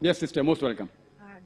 Yes, sister, most welcome.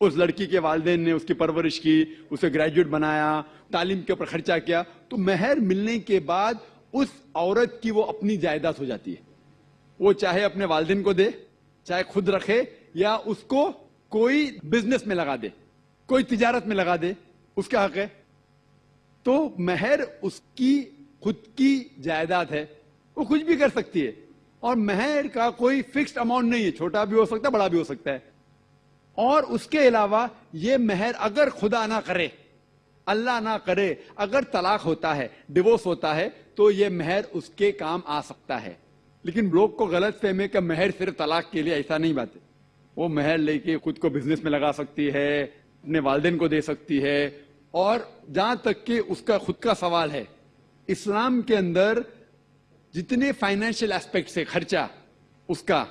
اس لڑکی کے والدین نے اس کی پرورش کی, اسے گریجویٹ بنایا, تعلیم کے اوپر خرچہ کیا, تو مہر ملنے کے بعد اس عورت کی وہ اپنی جائیداد ہو جاتی ہے. وہ چاہے اپنے والدین کو دے, چاہے خود رکھے, یا اس کو کوئی بزنس میں لگا دے, کوئی تجارت میں لگا دے, اس کا حق ہے. تو مہر اس کی خود کی جائیداد ہے, وہ کچھ بھی کر سکتی ہے. اور مہر کا کوئی فکسڈ اماؤنٹ نہیں ہے, چھوٹا بھی ہو سکتا ہے, بڑا بھی ہو سکتا ہے. اور اس کے علاوہ یہ مہر اگر خدا نہ کرے, اللہ نہ کرے, اگر طلاق ہوتا ہے, ڈیورس ہوتا ہے, تو یہ مہر اس کے کام آ سکتا ہے. لیکن لوگ کو غلط فہمی ہے کہ مہر صرف طلاق کے لیے, ایسا نہیں بات ہے. وہ مہر لے کے خود کو بزنس میں لگا سکتی ہے, اپنے والدین کو دے سکتی ہے. اور جہاں تک کہ اس کا خود کا سوال ہے, اسلام کے اندر جتنے فائنینشیل ایسپیکٹ سے خرچہ اس کا,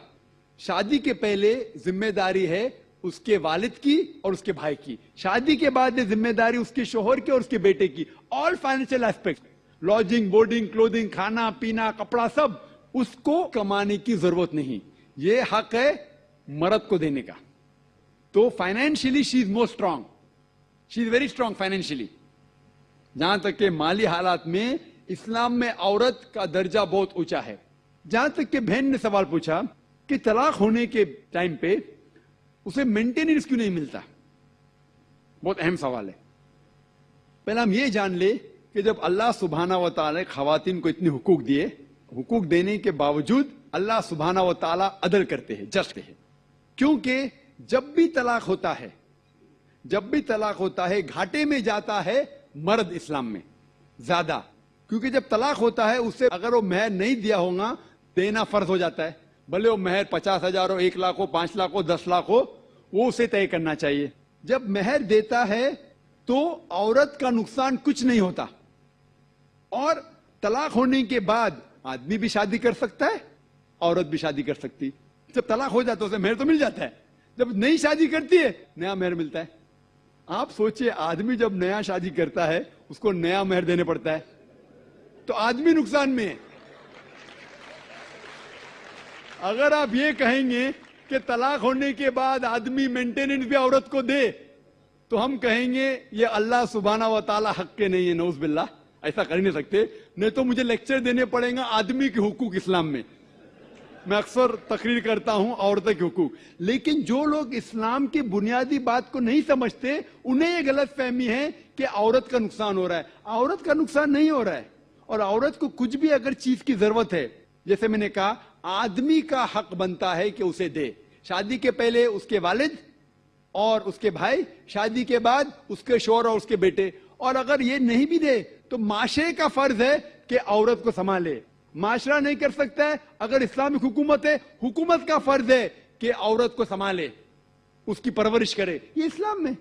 شادی کے پہلے ذمہ داری ہے اس کے والد کی اور اس کے بھائی کی, شادی کے بعد یہ ذمہ داری اس کے شوہر کی اور اس کے بیٹے کی. آل فائنینشیل ایسپیکٹ, لاڈجنگ, بورڈنگ, کلودنگ, کھانا پینا, کپڑا, سب اس کو کمانے کی ضرورت نہیں. یہ حق ہے مرد کو دینے کا. تو financially she is more strong, she is very strong financially. جہاں تک کہ مالی حالات میں اسلام میں عورت کا درجہ بہت اونچا ہے. جہاں تک کہ بہن نے سوال پوچھا کہ طلاق ہونے کے ٹائم پہ اسے مینٹیننس کیوں نہیں ملتا, بہت اہم سوال ہے. پہلا ہم یہ جان لے کہ جب اللہ سبحانہ و تعالی خواتین کو اتنے حقوق دیے, حقوق دینے کے باوجود اللہ سبحانہ و تعالی عدل کرتے ہیں, جسٹ ہے. کیونکہ جب بھی طلاق ہوتا ہے, جب بھی طلاق ہوتا ہے, گھاٹے میں جاتا ہے مرد اسلام میں زیادہ. کیونکہ جب طلاق ہوتا ہے اسے اگر وہ مہر نہیں دیا ہوگا, دینا فرض ہو جاتا ہے. بھلے وہ مہر 50,000 ہو, 1 لاکھ ہو, 5 لاکھ ہو, 10 لاکھ ہو, وہ اسے طے کرنا چاہیے. جب مہر دیتا ہے تو عورت کا نقصان کچھ نہیں ہوتا. اور طلاق ہونے کے بعد آدمی بھی شادی کر سکتا ہے, عورت بھی شادی کر سکتی. جب طلاق ہو جاتا ہے اسے مہر تو مل جاتا ہے, جب نئی شادی کرتی ہے نیا مہر ملتا ہے. آپ سوچئے, آدمی جب نیا شادی کرتا ہے اس کو نیا مہر دینے پڑتا ہے, تو آدمی نقصان میں ہے. اگر آپ یہ کہیں گے کہ طلاق ہونے کے بعد آدمی مینٹیننس بھی عورت کو دے, تو ہم کہیں گے یہ اللہ سبحانہ و تعالی حق کے نہیں ہے, نعوذ باللہ. ایسا کر ہی نہیں سکتے, نہیں تو مجھے لیکچر دینے پڑیں گا آدمی کے حقوق اسلام میں. میں اکثر تقریر کرتا ہوں عورتوں کے حقوق. لیکن جو لوگ اسلام کی بنیادی بات کو نہیں سمجھتے, انہیں یہ غلط فہمی ہے کہ عورت کا نقصان ہو رہا ہے. عورت کا نقصان نہیں ہو رہا ہے. اور عورت کو کچھ بھی اگر چیز کی ضرورت ہے, جیسے میں نے کہا, آدمی کا حق بنتا ہے کہ اسے دے. شادی کے پہلے اس کے والد اور اس کے بھائی, شادی کے بعد اس کے شوہر اور اس کے بیٹے. اور اگر یہ نہیں بھی دے تو معاشرے کا فرض ہے کہ عورت کو سنبھالے. معاشرہ نہیں کر سکتا ہے, اگر اسلامک حکومت ہے, حکومت کا فرض ہے کہ عورت کو سنبھالے, اس کی پرورش کرے. یہ اسلام میں.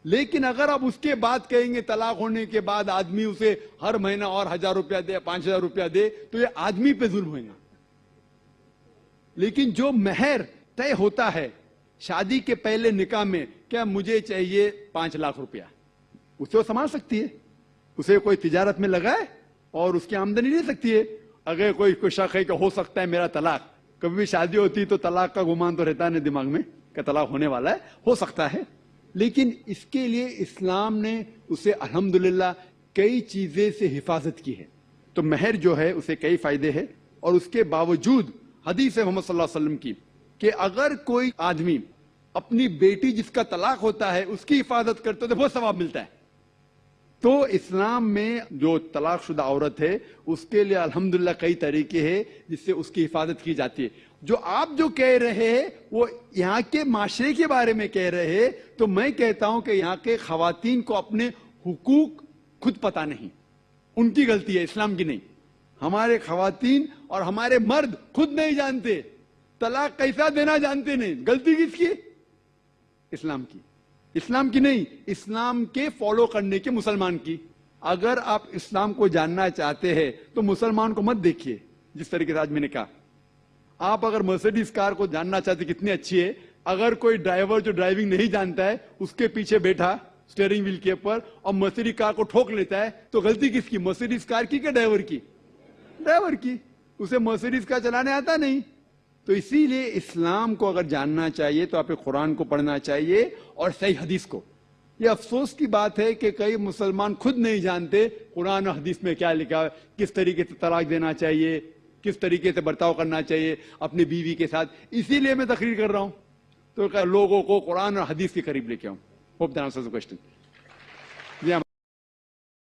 لیکن اگر آپ اس کے بعد کہیں گے طلاق ہونے کے بعد آدمی اسے ہر مہینہ اور 1,000 روپیہ دے, 5,000 روپیہ دے, تو یہ آدمی پہ ظلم ہوئے گا. لیکن جو مہر طے ہوتا ہے شادی کے پہلے نکاح میں, کیا مجھے چاہیے 5 لاکھ روپیہ, اسے وہ سنبھال سکتی ہے. اسے کوئی تجارت میں لگائے اور اس کی آمدنی لے سکتی ہے. اگر کوئی شک ہے کہ ہو سکتا ہے میرا طلاق, کبھی بھی شادی ہوتی تو طلاق کا گمان تو رہتا ہے دماغ میں کہ طلاق ہونے والا ہے, ہو سکتا ہے. لیکن اس کے لیے اسلام نے اسے الحمدللہ کئی چیزیں سے حفاظت کی ہے. تو مہر جو ہے اسے کئی فائدے ہیں. اور اس کے باوجود حدیث محمد صلی اللہ علیہ وسلم کی کہ اگر کوئی آدمی اپنی بیٹی جس کا طلاق ہوتا ہے اس کی حفاظت کرتے تو بہت ثواب ملتا ہے. تو اسلام میں جو طلاق شدہ عورت ہے اس کے لیے الحمدللہ کئی طریقے ہیں جس سے اس کی حفاظت کی جاتی ہے. جو آپ جو کہہ رہے ہیں وہ یہاں کے معاشرے کے بارے میں کہہ رہے ہیں, تو میں کہتا ہوں کہ یہاں کے خواتین کو اپنے حقوق خود پتہ نہیں, ان کی غلطی ہے, اسلام کی نہیں. ہمارے خواتین اور ہمارے مرد خود نہیں جانتے, طلاق کیسا دینا جانتے نہیں. غلطی کس کی؟ اسلام کی. اسلام کی نہیں, اسلام کے فالو کرنے کے مسلمان کی. اگر آپ اسلام کو جاننا چاہتے ہیں تو مسلمان کو مت دیکھیے. جس طریقے سے آج میں نے کہا, آپ اگر مرسیڈیز کار کو جاننا چاہتے کتنی اچھی ہے, اگر کوئی ڈرائیور جو ڈرائیونگ نہیں جانتا ہے اس کے پیچھے بیٹھا اسٹیئرنگ ویل کے اوپر اور مرسیڈیز کار کو ٹھوک لیتا ہے, تو غلطی کس کی؟ مرسیڈیز کار کی کہ ڈرائیور کی؟ ڈرائیور کی. اسے مرسیڈیز کار چلانے آتا نہیں, تو اسی لیے اسلام کو اگر جاننا چاہیے تو آپ قرآن کو پڑھنا چاہیے اور صحیح حدیث کو. یہ افسوس کی بات ہے کہ کئی مسلمان خود نہیں جانتے قرآن اور حدیث میں کیا لکھا ہے, کس طریقے سے طلاق دینا چاہیے, کس طریقے سے برتاؤ کرنا چاہیے اپنی بیوی کے ساتھ. اسی لیے میں تقریر کر رہا ہوں, تو لوگوں کو قرآن اور حدیث کے قریب لے کے آؤں. Hope that answers the question.